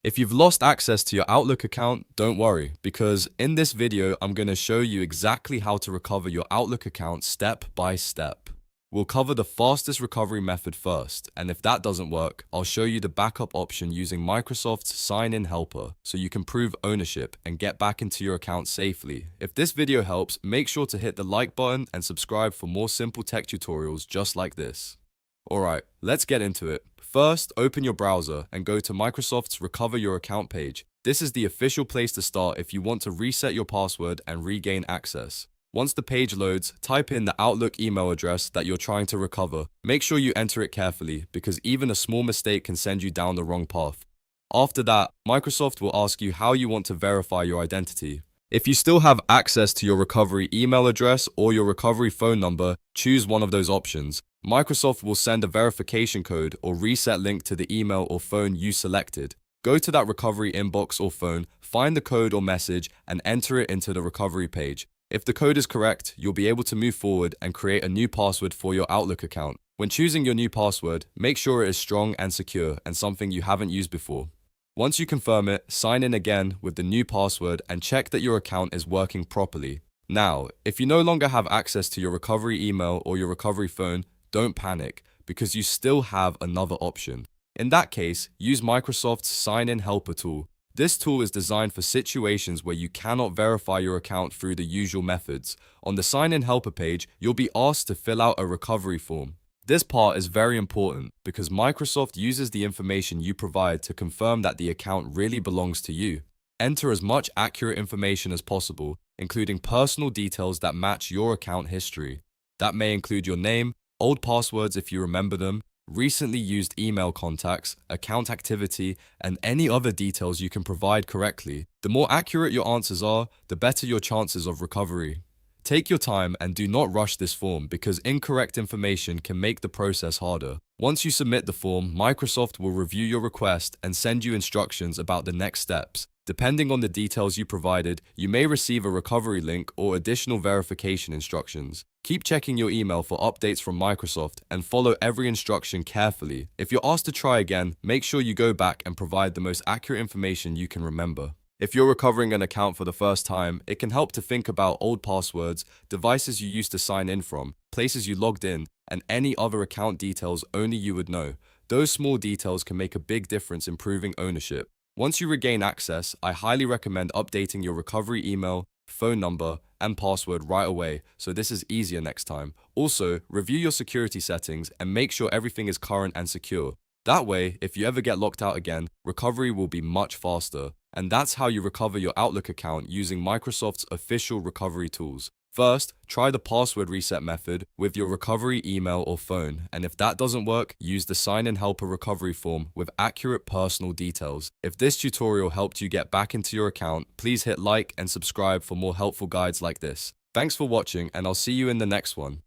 If you've lost access to your Outlook account, don't worry, because in this video, I'm going to show you exactly how to recover your Outlook account step by step. We'll cover the fastest recovery method first, and if that doesn't work, I'll show you the backup option using Microsoft's sign-in helper so you can prove ownership and get back into your account safely. If this video helps, make sure to hit the like button and subscribe for more simple tech tutorials just like this. Alright, let's get into it. First, open your browser and go to Microsoft's Recover Your Account page. This is the official place to start if you want to reset your password and regain access. Once the page loads, type in the Outlook email address that you're trying to recover. Make sure you enter it carefully because even a small mistake can send you down the wrong path. After that, Microsoft will ask you how you want to verify your identity. If you still have access to your recovery email address or your recovery phone number, choose one of those options. Microsoft will send a verification code or reset link to the email or phone you selected. Go to that recovery inbox or phone, find the code or message, and enter it into the recovery page. If the code is correct, you'll be able to move forward and create a new password for your Outlook account. When choosing your new password, make sure it is strong and secure and something you haven't used before. Once you confirm it, sign in again with the new password and check that your account is working properly. Now, if you no longer have access to your recovery email or your recovery phone, don't panic, because you still have another option. In that case, use Microsoft's Sign-in Helper tool. This tool is designed for situations where you cannot verify your account through the usual methods. On the Sign-in Helper page, you'll be asked to fill out a recovery form. This part is very important because Microsoft uses the information you provide to confirm that the account really belongs to you. Enter as much accurate information as possible, including personal details that match your account history. That may include your name, old passwords if you remember them, recently used email contacts, account activity, and any other details you can provide correctly. The more accurate your answers are, the better your chances of recovery. Take your time and do not rush this form because incorrect information can make the process harder. Once you submit the form, Microsoft will review your request and send you instructions about the next steps. Depending on the details you provided, you may receive a recovery link or additional verification instructions. Keep checking your email for updates from Microsoft and follow every instruction carefully. If you're asked to try again, make sure you go back and provide the most accurate information you can remember. If you're recovering an account for the first time, it can help to think about old passwords, devices you used to sign in from, places you logged in, and any other account details only you would know. Those small details can make a big difference in proving ownership. Once you regain access, I highly recommend updating your recovery email, phone number, and password right away, so this is easier next time. Also, review your security settings and make sure everything is current and secure. That way, if you ever get locked out again, recovery will be much faster. And that's how you recover your Outlook account using Microsoft's official recovery tools. First, try the password reset method with your recovery email or phone, and if that doesn't work, use the Sign-in Helper recovery form with accurate personal details. If this tutorial helped you get back into your account, please hit like and subscribe for more helpful guides like this. Thanks for watching, and I'll see you in the next one.